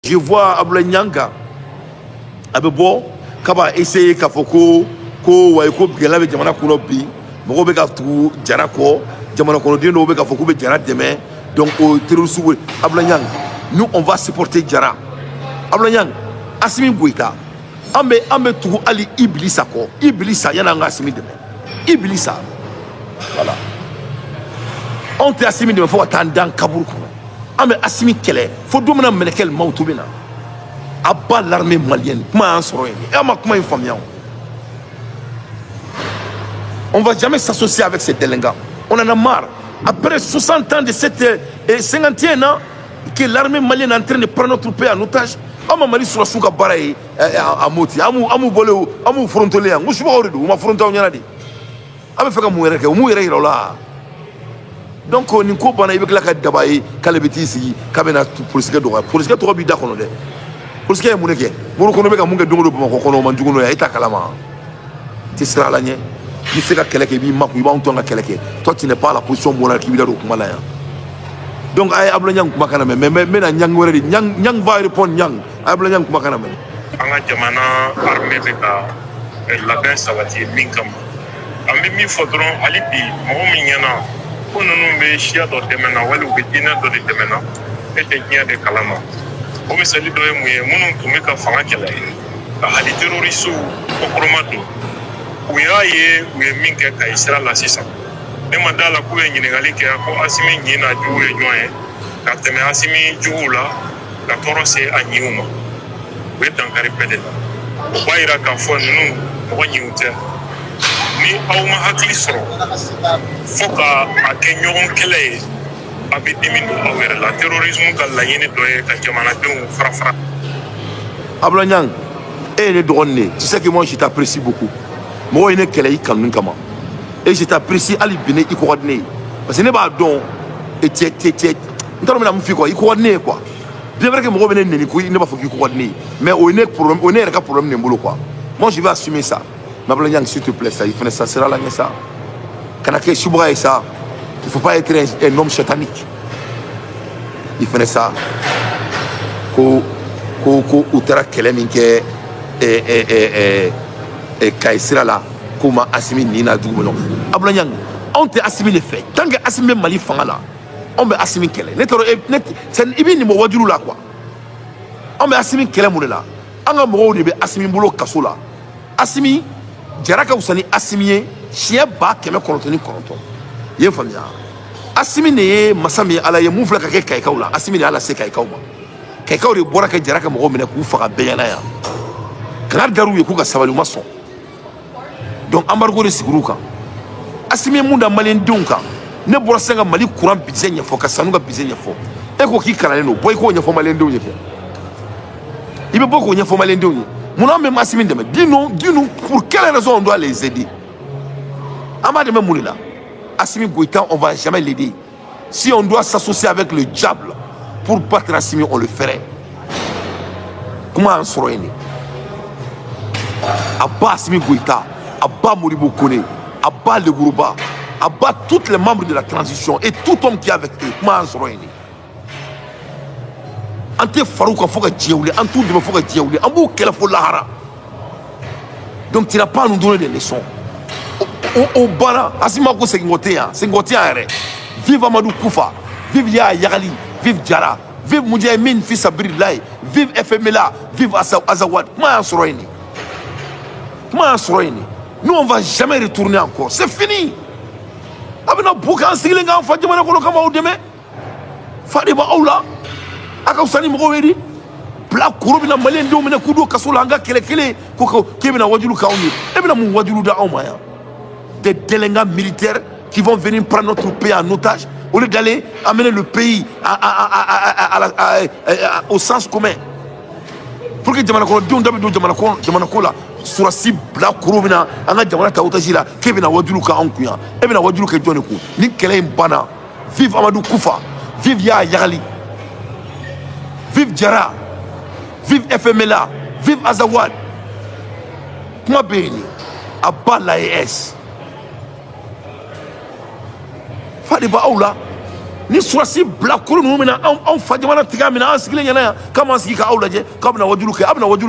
Je vois Abdoulaye Nyanga Abebo kaba essayer kafoko ko wa ko bigala be jamana kuno bi mo be ka tu jara ko jamana kuno de no be ka foko be jara demain donc au terroriste Abdoulaye Nyanga nous on va supporter Jara Abdoulaye Nyanga Assimi Goïta ambe tu ali Iblisa ko Iblisa yana nga Assimi demain Iblisa voilà on te Assimi demain faut attendre Kaboul ko ambe Assimi kele faut domina melekel mautubina Abba l'armée malienne, comment comment une famille. On ne va jamais s'associer avec ces délinquants. On en a marre. Après 60 ans de cette 51 ans que l'armée malienne est en train de prendre notre pays en otage. On m'a dit sur la souka baraye à Moti. Amou bolé, amou frontolé. Mou suis pas au ma fronton y en a dit. Amé fait comme mourir que mourir là. Donc on n'y coupe pas na ibek la kat dabaye kalebeti ici kabena police que doit police que trop bida kono de. Parce que mon équipe, mon économie a monté donc le bon qu'on a mangé on a été calama. Tu seras là n'y, tu sais que quelqu'un qui m'a pris un ton à quelqu'un. Toi tu n'es pas la position monarchie qui vient au Malaya. Donc ay Abdoulaye Nyanga kumakana mais na Nyanga wéré Nyanga va répondre Nyanga Abdoulaye Nyanga kumakana mais. Anga jamana armée beka la gain savati minkam. Ambi mi fodron alibi mo minyana. Kono numbe shia do temena wali ubedina do temena. Ete nya de kalama. O misali do ye muye munun tun bɛ ka fanga kɛlɛ ka hali terroriste kokoroma don u y'a ye u ye min kɛ Kayi sira la sisan ne ma d'a la k'u ye ɲininkali kɛ ko Assimi ɲin n'a jugu ye jɔn ye ka tɛmɛ Assimi juguw la ka tɔɔrɔ se a ɲinw ma u ye dankari bɛɛ de la o b'a yira k'a fɔ ninnu mɔgɔ ɲinw tɛ ni aw ma hakili sɔrɔ fo ka a kɛ ɲɔgɔn kɛlɛ ye la terrorisme ka laɲini dɔ ye ka jamanadenw fara. Abdoulaye Nyanga, tu sais que moi je t'apprécie beaucoup. Moi je ne kɛlɛ kanu kama. Et je t'apprécie ali bine i coordonner. Parce que ne b'a dɔn et tu n'as pas fait quoi, i coordonner quoi. Bien vrai que moi je ne ko ne b'a fɔ k'i coordonner. Mais on est problème, on est un problème de boulot quoi. Moi je vais assumer ça. Mais Abdoulaye Nyanga s'il te plaît ça, il faut ça sera là ça. Quand que Choubra et ça. Il ne faut pas être un homme satanique. Il fait ça. Ko utara keleminke Kayi sira la kuma Assimi nina dugu non. Abdoulaye Nyanga, on te Assimi les fait. Tant que Assimi Mali fanga là, on be Assimi kele. C'est ibi ni mo wajulu la quoi. On be Assimi kele mun la. Anga mo de be Assimi bolo kaso la. Assimi jaraka usani Assimi chien ba keme kontoni konton. Ye famia Assimi ne masami ala ye mufla ka ke Kayikaw la Assimi ne ala se Kayikaw ma Kayikaw de bora ka jaraka mo mena ku faga beyana ya kana daru ye ku ka sabali ma son donc embargo de siguruka Assimi munda malen dunka ne bora senga Mali courant bizenya fo ka sanu ka bizenya fo e ko ki kala no boy ko nya fo malen dunye ibe boko nya fo malen dunye mon même Assimi de dis-nous pour quelle raison on doit les aider Amade me moulila Assimi Goïta, on ne va jamais l'aider. Si on doit s'associer avec le diable pour battre Assimi, on le ferait. Comment on sera né? Abba Assimi Goïta, Abba Moribo Kone, Abba Le Gourouba, Abba tous les membres de la transition et tout homme qui est avec eux. Comment on sera né? Ante Farouk, il faut que Dieu oule, Ante Oudou, il faut que Dieu oule, Ambou Kelafo Lahara. Donc tu n'as pas à nous donner des leçons. Au Bana, Assimi ko sengotea are. Vive Amadou Koufa, vive Ya Yagali, vive Jara, vive Moudjahidine fils Abirillahi, vive FMLA, vive Azawad. Comment on sera né? Nous on va jamais retourner encore. C'est fini. Abina Boukan Silinga, Fatima Kolokama ou demain. Fadiba Oula, Akausani Mouedi, Black Kurubina Malien Domina Kudo Kasolanga Kele, Koko, Kevin Wadulu Kauni, Ebina Mouadulu da Omaya. Des délinquants militaires qui vont venir prendre notre pays en otage au lieu d'aller amener le pays au sens commun. Pour que Jamana Jamana sur la cible la Kurubina, Anga Jamana Taotajila, Kevin Waduluka Ankuya, Ebina Waduluka Joneku, Nikele Mbana, vive Amadou Koufa, vive Ya Yagali, vive Jara, vive FMLA, vive Azawad. Comment béni? Abba l'AES. Fadiba Oula, ni surasi blakuru nu mina an fajamana tiga mina an sigile nyana ya kama sigi ka awlaje kabna wajulu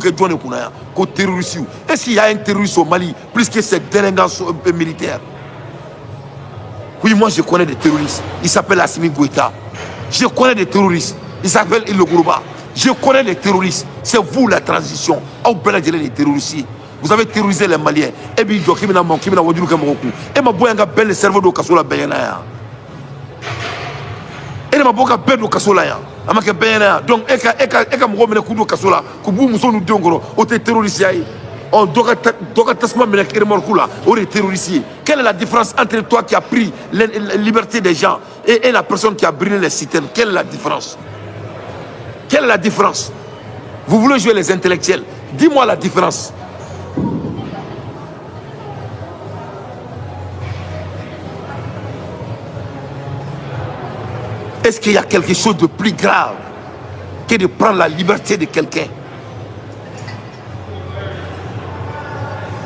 ke jone kuna ya ko terroriste. Est-ce qu'il y a un terroriste au Mali plus que ces délinquants militaires? Oui, moi je connais des terroristes. Il s'appelle Assimi Goïta. Je connais des terroristes. Il s'appelle Ilo Gourouba. Je connais des terroristes. C'est vous la transition. Les terroristes. Vous avez terrorisé les Maliens. Et puis, et ma boyanga belle le cerveau de Kasola Bayana. Et ma boka belle de Kasola. Amaka Bayana. Donc, eka mromene kudo Kasola. Kubu Moussou Dongoro. O terroriste. On doit terroristes. Quelle est la différence entre toi qui as pris la liberté des gens et la personne qui a brûlé les citernes? Quelle est la différence? Quelle est la différence? Vous voulez jouer les intellectuels? Dis-moi la différence. Est-ce qu'il y a quelque chose de plus grave que de prendre la liberté de quelqu'un?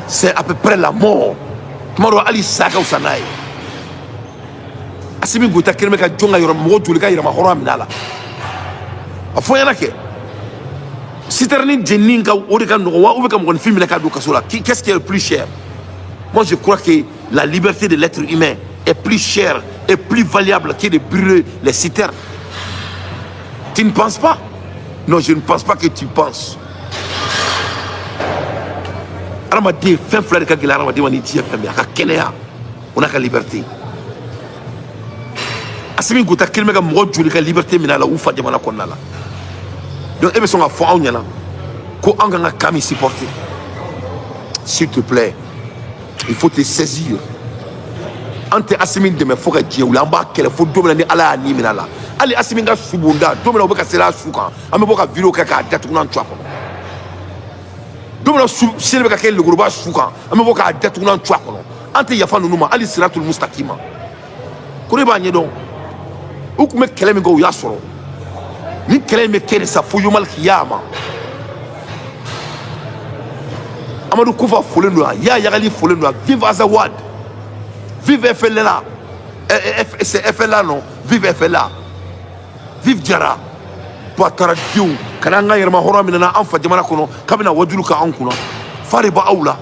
C'est à peu près la mort. Tomorrow Ali Saka ou Sanaï. Assimi Goïta Kermeka Djonga Yoram Modulika Yama Horaminala. A Foyanake. Citerni Jeninka Orika Noa ou comme on filme la Kadou Kasola. Qu'est-ce qui est le plus cher? Moi je crois que la liberté de l'être humain est plus chère et plus valable que de brûler les citernes. Tu ne penses pas? Non, je ne pense pas que tu penses. Ramadi fin frère ka gila ramadi wani TFM ya ka kenea on a la liberté. Assimi Goïta kelme ka mo juli ka liberté mina la ufa jamana konna la. Donc ebe songa fo awnyana ko anga nga kami supporter. S'il te plaît, il faut te saisir. Ante Assimi de me foka djeula amba kele fo domina ni ala ni mina la. Ali Assimi nga subunda domina obeka sela suka ame boka video ka datu nan twako. Domino si le kake le groupe souka ame boka detuna ntwa kono ante yafa numa ali siratul mustaqima kuri ba nyedo ukume kelemi go yasoro ni kelemi kene sa fu yumal khiyama amadu kufa folendo ya yagali folendo vive Azawad vive FLA FLA non vive FLA vive Jara Patara Diou kananga yerma horamina na anfa jamana kono kabina wajulu ka ankuna fariba aula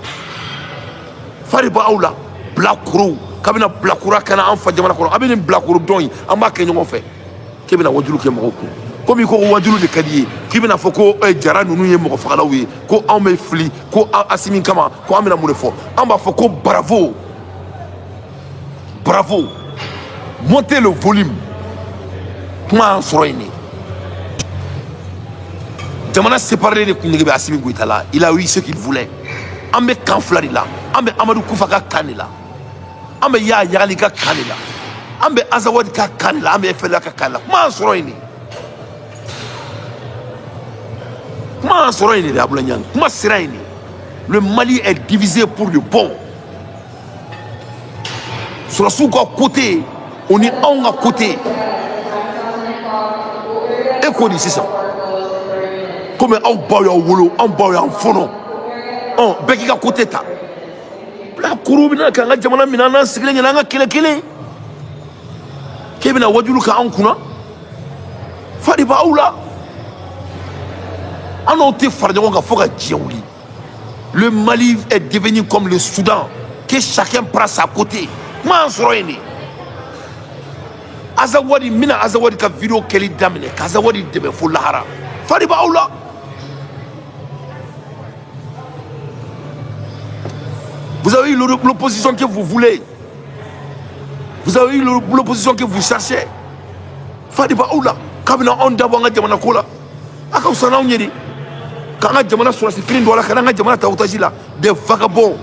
blakuru kabina blakura kana anfa jamana kono abini blakuru don amba kenyo fe kebina wajulu ke moko komi ko wajulu de kadiye kibina foko Jara nunu ye moko fagala wi ko an me fli ko Assimi kama ko amina murefo amba foko bravo montez le volume comment soroini. Jamana séparé de Koundégué Assimi Goïta là, il a eu ce qu'il voulait. Ambe Kanflari là, Ambe Amadou Koufaka Kanela, Ambe Ya Yaralika Kanela, Ambe Azawad Kanela, Ambe FLA Kanela. Comment Soroini de Aboulanyan? Comment Seraini? Le Mali est divisé pour le bon. Sur la souka côté, on est en à côté. Et quoi dit c'est ça? Comme un boy en wolo, un boy en fono. Oh, Beki ka côté ta. La Kourubina Kanga Jamana Minana, Sigling and Anga Kile. Kevin a wajulu ka ankuna. Fadiba Oula. Anote Fardionga Foga Djaouli. Le Mali est devenu comme le Soudan, que chacun prend sa côté. Mansroini. Azawadi Mina Azawadi ka vidéo Kelly Damine, Kazawadi Debe Fulahara. Fadiba Oula. Vous avez eu l'opposition que vous voulez. Vous avez eu l'opposition que vous cherchez. Fadiba Oula. Kabina Onda Wanga Jamana Kola. Akausana Nyeri. Kanga Jamana sur la Sifine Douala, Kanga Jamana Taotajila. Des vagabonds,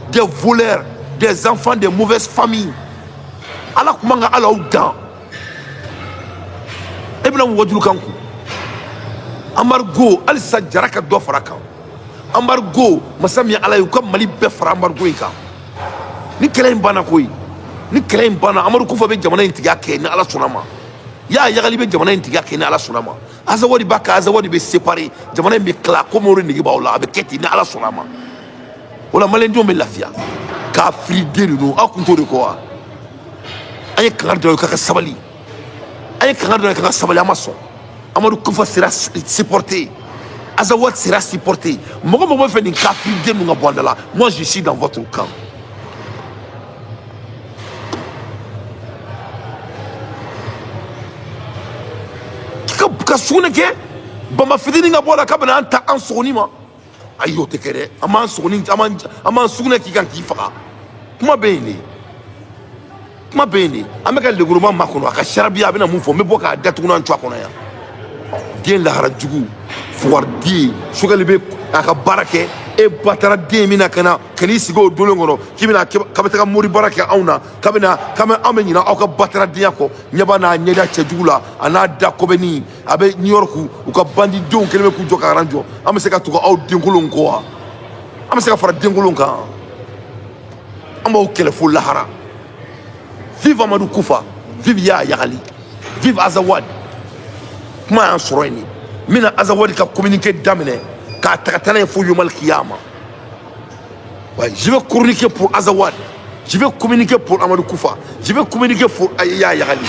des voleurs, des enfants de mauvaises familles. Allah Kumanga Allah Oudan. Ebna Wadulu Kanku. Amargo, Alissa Jaraka Dofaraka. Embargo, Masami Alayu comme Mali Befra embargo ika. Ni kelen bana koy. Ni kelen bana Amaru Kufa be jamana intiga ke na ala sunama. Ya yagali be jamana intiga ke na ala sunama. Azawadi baka azawadi be séparé. Jamana be kla komori ni ba ola be keti na ala sunama. Wala malendi on be lafia. Ka fride no akunto de ko. Ay klar de ka sabali. Aïe Kangado Kanga Sabali Amason. Amadou Koufa sera supporté. Azawad sera supporté. Moi, fait une capitale de Mungabandala. Moi, je suis dans votre camp. Kassouneke, Bamba Fidini Gabola Kabana Anta Ansonima. Ayo Tekere, Aman Soni, Aman Souneki Gankifa. Kuma Bene. Kuma Bene. Amaka le gouvernement Makono, Kasharabia Bena Moufo, Meboka, Datuna Twakonaya. Dien la Harajugu, Fouardi, Sugalebe, Akabarake, et Batara Demina Kana, Kanisigo, Dolongo, Kimina, Kabata Muri Baraka Auna, Kabina, Kama Amenina, Aka Batara Diako, Nyabana, Nyeda Chedula, Anada Kobeni, Abe New York, Uka Bandi Don, Keleku Jokaranjo, Amaseka to go out Dingulungoa, Amaseka for Dingulunga, Amo Keleful Lahara. Vive Amadou Koufa, vive Ya Yali, vive Azawad. Kuma en soroini mina Azawadi ka communiquer d'amener ka takatana fo yomal kiyama. Ouais, je vais communiquer pour Azawad, je vais communiquer pour Amadou Koufa, je vais communiquer pour Aya Yali,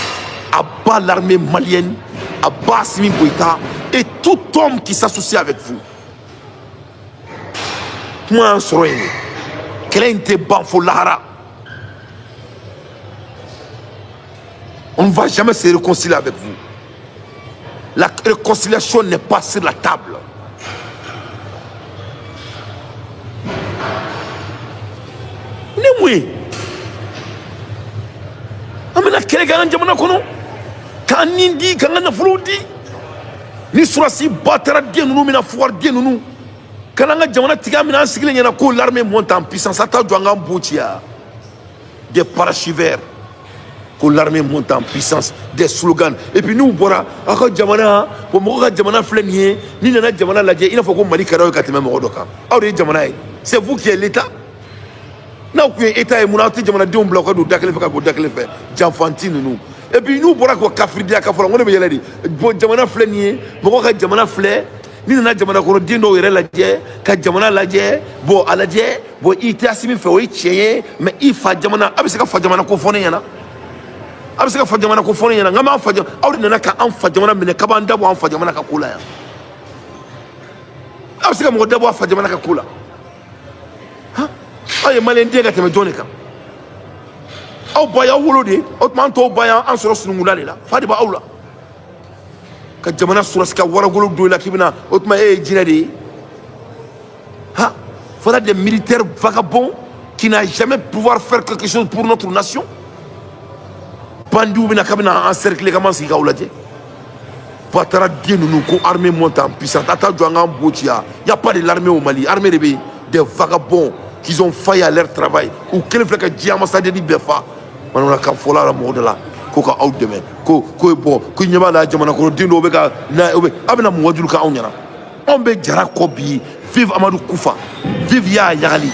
à bas l'armée malienne, à bas Simi Goïta et tout homme qui s'associe avec vous. Kuma en soroini Klente Banfo Lahara. On ne va jamais se réconcilier avec vous. La réconciliation n'est pas sur la table. Oui. Amena kele ganan jamana kono. Kanindi kanana frodi. Ni surasi batara de nous mina foire de nous. Kananga jamana tiga mina sigile nyana ko l'armée monte en puissance ata doanga mbotia. Des parachivers. Que l'armée monte en puissance, des slogans. Et puis nous, voilà, à Jamana, pour moi, Jamana Flenier, ni Nana Jamana Ladje, il faut qu'on Mali Karo Katema Morodoka. C'est vous qui êtes l'État. Nous, l'État est mon article, Jamana Dion Bloc, ou Daklefa, ou Daklefa, Janfantine, nous. Et puis nous, voilà, quoi, Kafridia, Kafra, on est bien dit. Jamana Flenier, Moroka Jamana Flé, ni Nana Jamana Koro Dino et Ladje, Kadjamana Ladje, bon, à Ladje, bon, il était assimilé, fait, mais il faut Jamana, Abisaka Fadjamana Kofoneyana. Abisaka Fadjamana Kofoneyana, Gama Fadjam, Audinaka, Fadjamana, Menekabanda, ou Fadjamana Kakula. Abisaka Modabo Fadjamana Kakula. Aye Malendega Temejonica. Au Baya Wulodi, Otmanto Baya, Ansoros Nungula, Fadiba Aula. Kadjamana Suraska, Waragulu, Dula Kibina, Otma E Jinadi. Ha, voilà des militaires vagabonds qui n'ont jamais pouvoir faire quelque chose pour notre nation. Bandou bina kabina encercler comment c'est gaoulaje. Patara bien nous ko armée monte en puissance. Tata douanga mbotia. Y a pas de l'armée au Mali. Armée des vagabonds qui ont failli à leur travail. Ou quel fait que diamant ça dit befa. On a qu'à fola la mode là. Koka out demain. Ko bon. Ko nyama la jamana ko dino beka na obe. Abena mwadulu ka onyana. On be jara kobi. Vive Amadou Koufa. Vive Ya Yali.